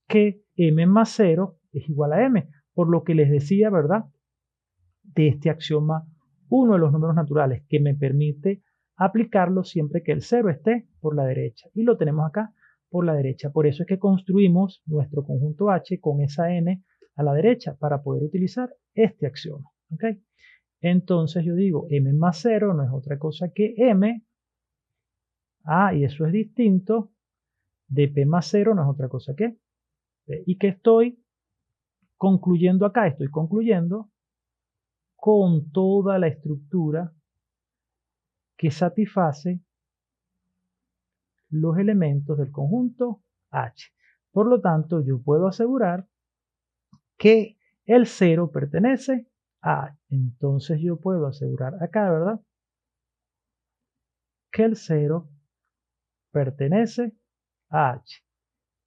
que m más 0 es igual a m, por lo que les decía, ¿verdad?, de este axioma 1 de los números naturales, que me permite aplicarlo siempre que el 0 esté por la derecha. Y lo tenemos acá por la derecha. Por eso es que construimos nuestro conjunto H con esa n a la derecha para poder utilizar este axioma. ¿Okay? Entonces yo digo m más 0 no es otra cosa que m. Y eso es distinto de p más 0 no es otra cosa que p. ¿Y qué estoy concluyendo acá? Estoy concluyendo con toda la estructura que satisface los elementos del conjunto H. Por lo tanto, yo puedo asegurar que el 0 pertenece a H. Entonces yo puedo asegurar acá, ¿verdad?, que el 0 pertenece a H.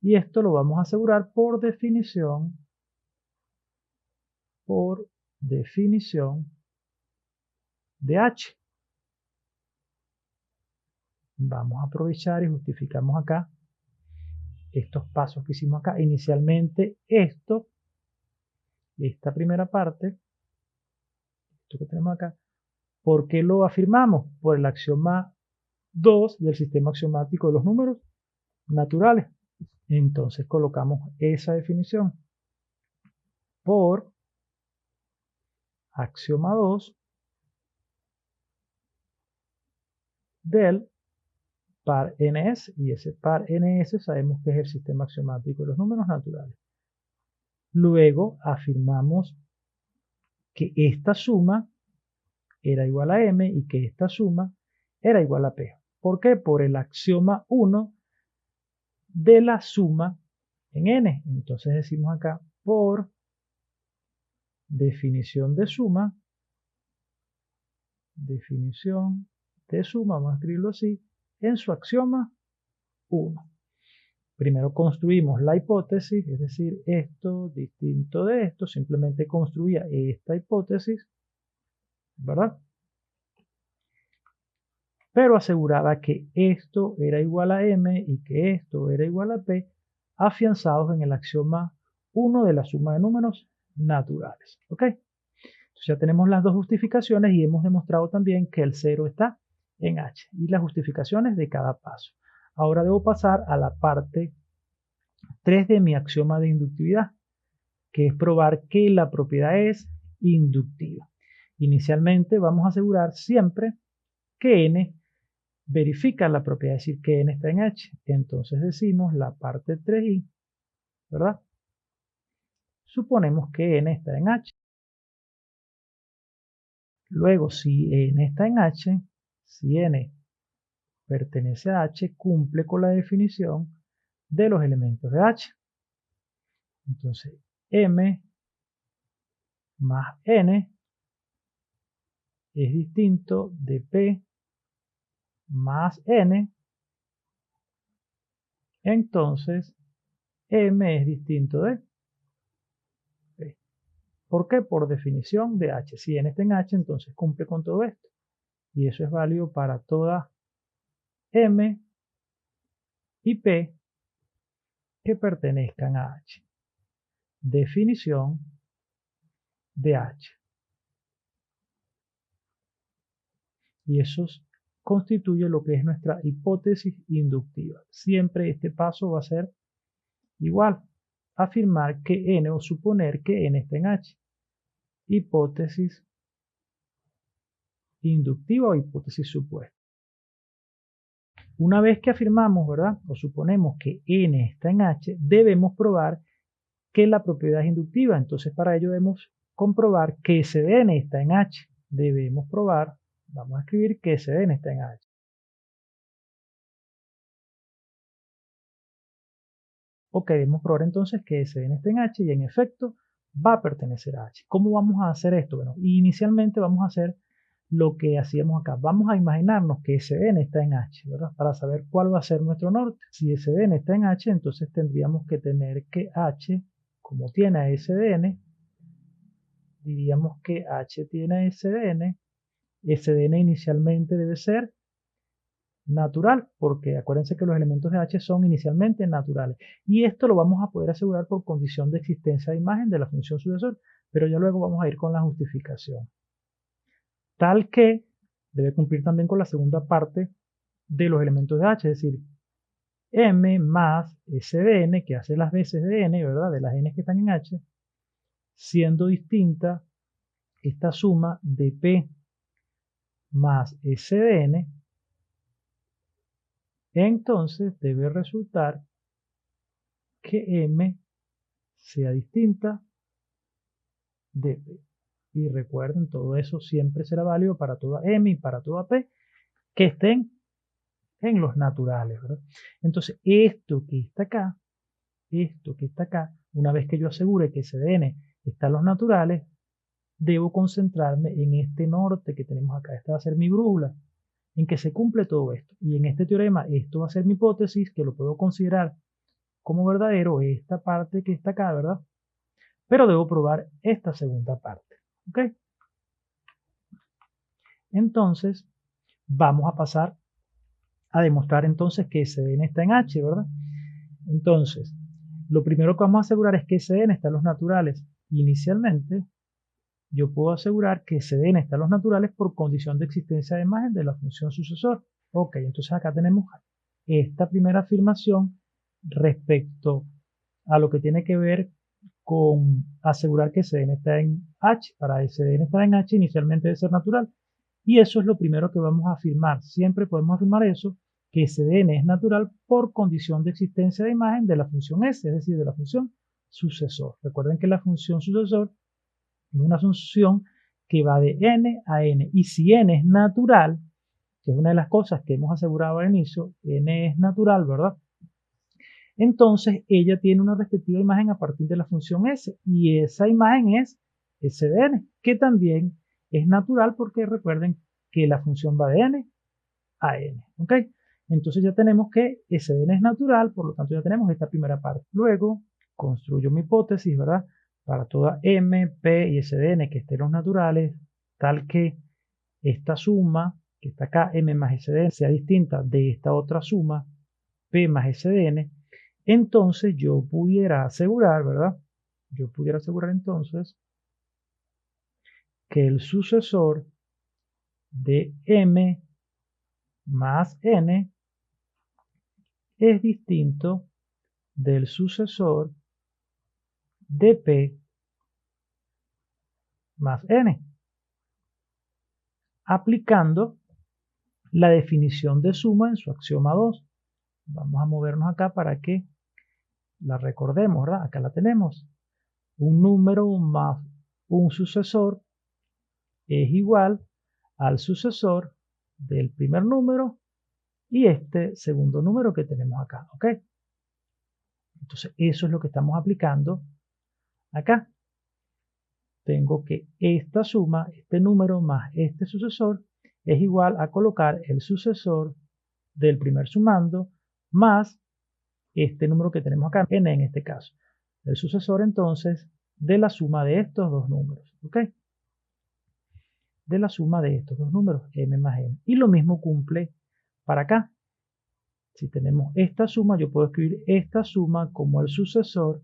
Y esto lo vamos a asegurar por definición de H. Vamos a aprovechar y justificamos acá estos pasos que hicimos acá. Inicialmente esta primera parte, esto que tenemos acá, ¿por qué lo afirmamos? Por el axioma 2 del sistema axiomático de los números naturales. Entonces colocamos esa definición por axioma 2 del par ns, y ese par ns sabemos que es el sistema axiomático de los números naturales. Luego afirmamos que esta suma era igual a m y que esta suma era igual a p. ¿Por qué? Por el axioma 1 de la suma en n. Entonces decimos acá, por definición de suma, vamos a escribirlo así, en su axioma 1. Primero construimos la hipótesis, es decir, esto distinto de esto, simplemente construía esta hipótesis, ¿verdad? Pero aseguraba que esto era igual a m y que esto era igual a p, afianzados en el axioma 1 de la suma de números naturales. ¿Ok? Entonces ya tenemos las dos justificaciones y hemos demostrado también que el 0 está en H y las justificaciones de cada paso. Ahora debo pasar a la parte 3 de mi axioma de inductividad, que es probar que la propiedad es inductiva. Inicialmente vamos a asegurar siempre que n verifica la propiedad, es decir, que n está en H. Entonces decimos la parte 3i, ¿verdad? Suponemos que n está en H. Luego, si n está en H, si n pertenece a H, cumple con la definición de los elementos de H. Entonces, m más n es distinto de p más n. Entonces, m es distinto de p. ¿Por qué? Por definición de H. Si n está en H, entonces cumple con todo esto. Y eso es válido para todas m y p que pertenezcan a H. Definición de H. Y eso constituye lo que es nuestra hipótesis inductiva. Siempre este paso va a ser igual afirmar que n o suponer que n está en H. Hipótesis inductiva o hipótesis supuesta. Una vez que afirmamos, ¿verdad? O suponemos que n está en H, debemos probar que la propiedad es inductiva. Entonces, para ello debemos comprobar que S de n está en H. Debemos probar, vamos a escribir que S de n está en H. Ok, debemos probar entonces que S de n está en H y en efecto va a pertenecer a H. ¿Cómo vamos a hacer esto? Bueno, inicialmente vamos a hacer lo que hacíamos acá. Vamos a imaginarnos que S de n está en H, ¿verdad? Para saber cuál va a ser nuestro norte. Si S de n está en H, entonces tendríamos que tener que H, como tiene a S de n, diríamos que H tiene a S de n. S de n inicialmente debe ser natural, porque acuérdense que los elementos de H son inicialmente naturales. Y esto lo vamos a poder asegurar por condición de existencia de imagen de la función sucesor, pero ya luego vamos a ir con la justificación. Tal que debe cumplir también con la segunda parte de los elementos de H, es decir, m más S de n, que hace las veces de n, ¿verdad? De las n que están en H, siendo distinta esta suma de P más S de n, entonces debe resultar que m sea distinta de P. Y recuerden, todo eso siempre será válido para toda m y para toda P que estén en los naturales, ¿verdad? Entonces, esto que está acá, una vez que yo asegure que S de n está en los naturales, debo concentrarme en este norte que tenemos acá. Esta va a ser mi brújula, en que se cumple todo esto. Y en este teorema, esto va a ser mi hipótesis, que lo puedo considerar como verdadero, esta parte que está acá, ¿verdad? Pero debo probar esta segunda parte, ¿ok? Entonces, vamos a pasar a demostrar entonces que S de n está en H, ¿verdad? Entonces, lo primero que vamos a asegurar es que S de n está en los naturales. Inicialmente, yo puedo asegurar que S de n está en los naturales por condición de existencia de imagen de la función sucesor. Ok, entonces acá tenemos esta primera afirmación respecto a lo que tiene que ver con asegurar que S de n está en H. Para S de n estar en H, inicialmente debe ser natural. Y eso es lo primero que vamos a afirmar. Siempre podemos afirmar eso, que S de n es natural por condición de existencia de imagen de la función S, es decir, de la función sucesor. Recuerden que la función sucesor es una función que va de n a n. Y si n es natural, que es una de las cosas que hemos asegurado al inicio, n es natural, ¿verdad? Entonces ella tiene una respectiva imagen a partir de la función S. Y esa imagen es S de n, que también es natural porque recuerden que la función va de n a n. ¿Ok? Entonces ya tenemos que S de n es natural, por lo tanto ya tenemos esta primera parte. Luego construyo mi hipótesis, ¿verdad? Para toda m, p y S de n que estén en los naturales, tal que esta suma que está acá, m más S de n, sea distinta de esta otra suma, p más S de n, entonces yo pudiera asegurar, ¿verdad? Yo pudiera asegurar entonces que el sucesor de m más n es distinto del sucesor de p más n, aplicando la definición de suma en su axioma 2. Vamos a movernos acá para que la recordemos, ¿verdad? Acá la tenemos. Un número más un sucesor es igual al sucesor del primer número y este segundo número que tenemos acá, ¿ok? Entonces, eso es lo que estamos aplicando acá. Tengo que esta suma, este número más este sucesor, es igual a colocar el sucesor del primer sumando más este número que tenemos acá, n en este caso. El sucesor entonces de la suma de estos dos números, ¿ok? De la suma de estos dos números, m más n. Y lo mismo cumple para acá. Si tenemos esta suma, yo puedo escribir esta suma como el sucesor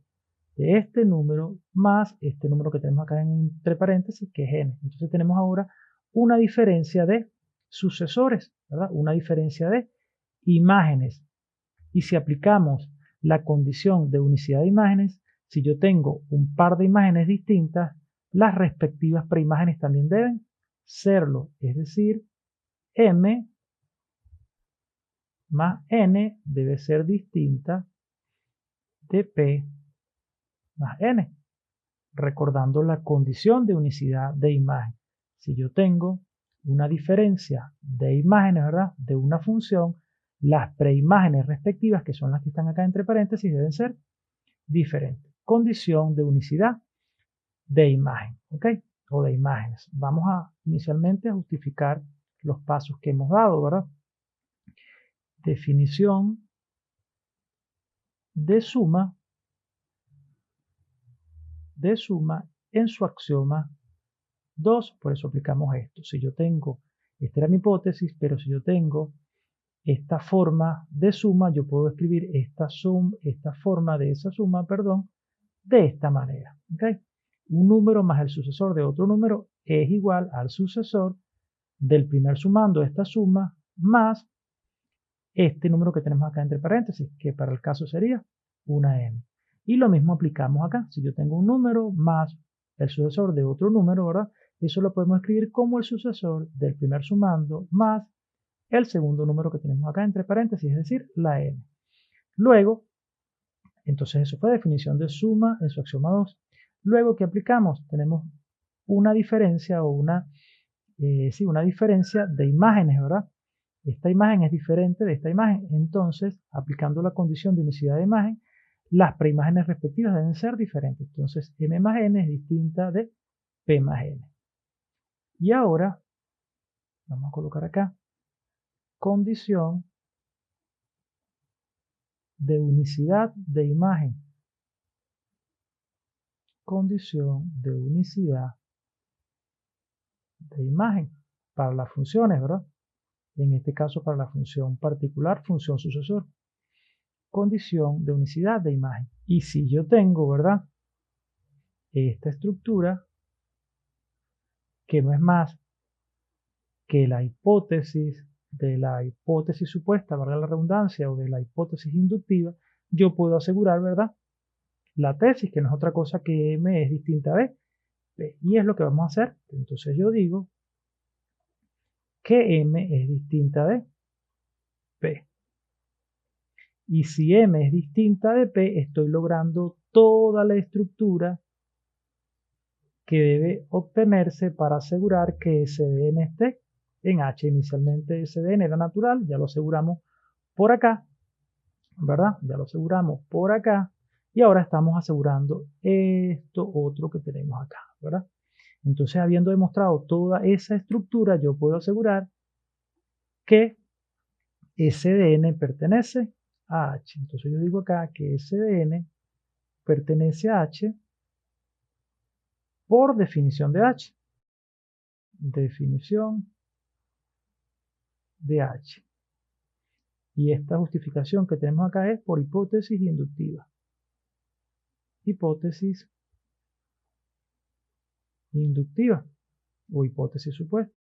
de este número más este número que tenemos acá entre paréntesis, que es n. Entonces tenemos ahora una diferencia de sucesores, ¿verdad? Una diferencia de imágenes. Y si aplicamos la condición de unicidad de imágenes, Si yo tengo un par de imágenes distintas, las respectivas preimágenes también deben serlo. Es decir, M más N debe ser distinta de P más N, recordando la condición de unicidad de imagen. Si yo tengo una diferencia de imágenes, ¿verdad?, de una función, las preimágenes respectivas, que son las que están acá entre paréntesis, deben ser diferentes. Condición de unicidad de imagen, ¿ok? O de imágenes. Vamos a inicialmente a justificar los pasos que hemos dado, ¿verdad? Definición de suma en su axioma 2, por eso aplicamos esto. Si yo tengo, esta era mi hipótesis, pero si yo tengo esta forma de suma, yo puedo escribir esta forma de esa suma, perdón, de esta manera, ¿ok? Un número más el sucesor de otro número es igual al sucesor del primer sumando esta suma más este número que tenemos acá entre paréntesis, que para el caso sería una n. Y lo mismo aplicamos acá. Si yo tengo un número más el sucesor de otro número, ¿verdad? Eso lo podemos escribir como el sucesor del primer sumando más el segundo número que tenemos acá entre paréntesis, es decir, la n. Luego, entonces eso fue definición de suma en su axioma 2. Luego, ¿qué aplicamos? Tenemos una diferencia o una diferencia de imágenes, ¿verdad? Esta imagen es diferente de esta imagen, entonces, aplicando la condición de unicidad de imagen, las preimágenes respectivas deben ser diferentes. Entonces, M más N es distinta de P más N. Y ahora, vamos a colocar acá, condición de unicidad de imagen. Condición de unicidad de imagen para las funciones, ¿verdad? En este caso para la función particular, función sucesor. Condición de unicidad de imagen. Y si yo tengo, ¿verdad?, esta estructura, que no es más que la hipótesis de la hipótesis supuesta, valga la redundancia, o de la hipótesis inductiva, yo puedo asegurar, ¿verdad?, la tesis, que no es otra cosa que M es distinta a B. Y es lo que vamos a hacer. Entonces yo digo que M es distinta de P. Y si M es distinta de P, estoy logrando toda la estructura que debe obtenerse para asegurar que SDN esté en H. Inicialmente SDN era natural, ya lo aseguramos por acá, ¿verdad? Ya lo aseguramos por acá. Y ahora estamos asegurando esto otro que tenemos acá, ¿verdad? Entonces, habiendo demostrado toda esa estructura, yo puedo asegurar que SDN pertenece a H. Entonces yo digo acá que SDN pertenece a H por definición de H. Definición de H. Y esta justificación que tenemos acá es por hipótesis inductiva. Hipótesis inductiva o hipótesis supuesta.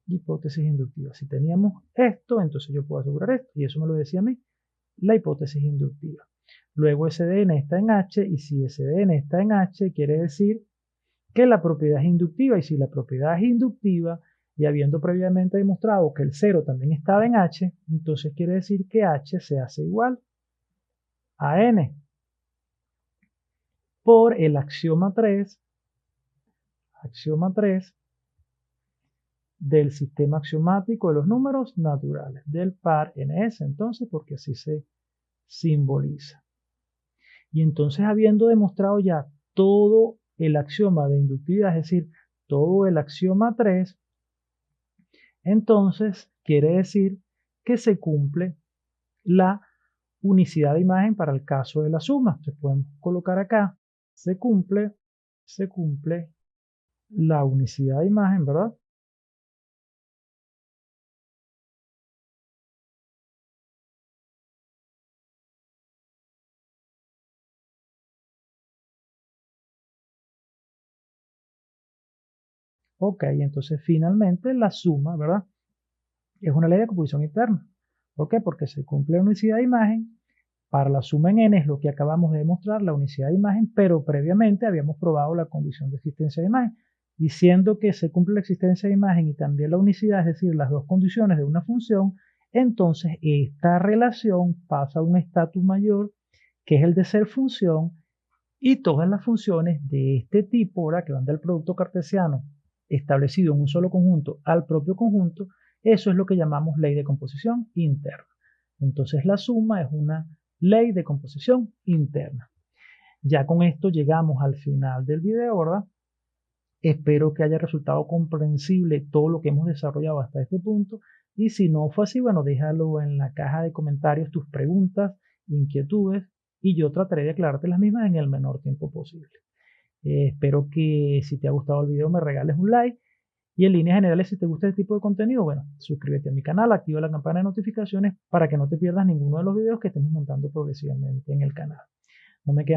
Hipótesis inductiva. Si teníamos esto, entonces yo puedo asegurar esto. Y eso me lo decía a mí, la hipótesis inductiva. Luego SDN está en H, y si SDN está en H, quiere decir que la propiedad es inductiva. Y si la propiedad es inductiva, y habiendo previamente demostrado que el 0 también estaba en H, entonces quiere decir que H se hace igual a N por el axioma 3 del sistema axiomático de los números naturales, del par ns, entonces, porque así se simboliza. Y entonces, habiendo demostrado ya todo el axioma de inductividad, es decir, todo el axioma 3, entonces quiere decir que se cumple la unicidad de imagen para el caso de la suma. Entonces podemos colocar acá, se cumple la unicidad de imagen, ¿verdad? Ok, entonces finalmente la suma, ¿verdad?, es una ley de composición interna. ¿Por qué? Porque se cumple la unicidad de imagen Para la suma en n es lo que acabamos de demostrar, la unicidad de imagen, pero previamente habíamos probado la condición de existencia de imagen, diciendo que se cumple la existencia de imagen y también la unicidad, es decir, las dos condiciones de una función. Entonces esta relación pasa a un estatus mayor, que es el de ser función, y todas las funciones de este tipo, ahora que van del producto cartesiano establecido en un solo conjunto al propio conjunto, eso es lo que llamamos ley de composición interna. Entonces la suma es una ley de composición interna. Ya con esto llegamos al final del video, ¿verdad? Espero que haya resultado comprensible todo lo que hemos desarrollado hasta este punto. Y si no fue así, bueno, déjalo en la caja de comentarios tus preguntas, inquietudes, y yo trataré de aclararte las mismas en el menor tiempo posible. Espero que si te ha gustado el video me regales un like. Y en líneas generales, si te gusta este tipo de contenido, bueno, suscríbete a mi canal, activa la campana de notificaciones para que no te pierdas ninguno de los videos que estemos montando progresivamente en el canal. No me queda más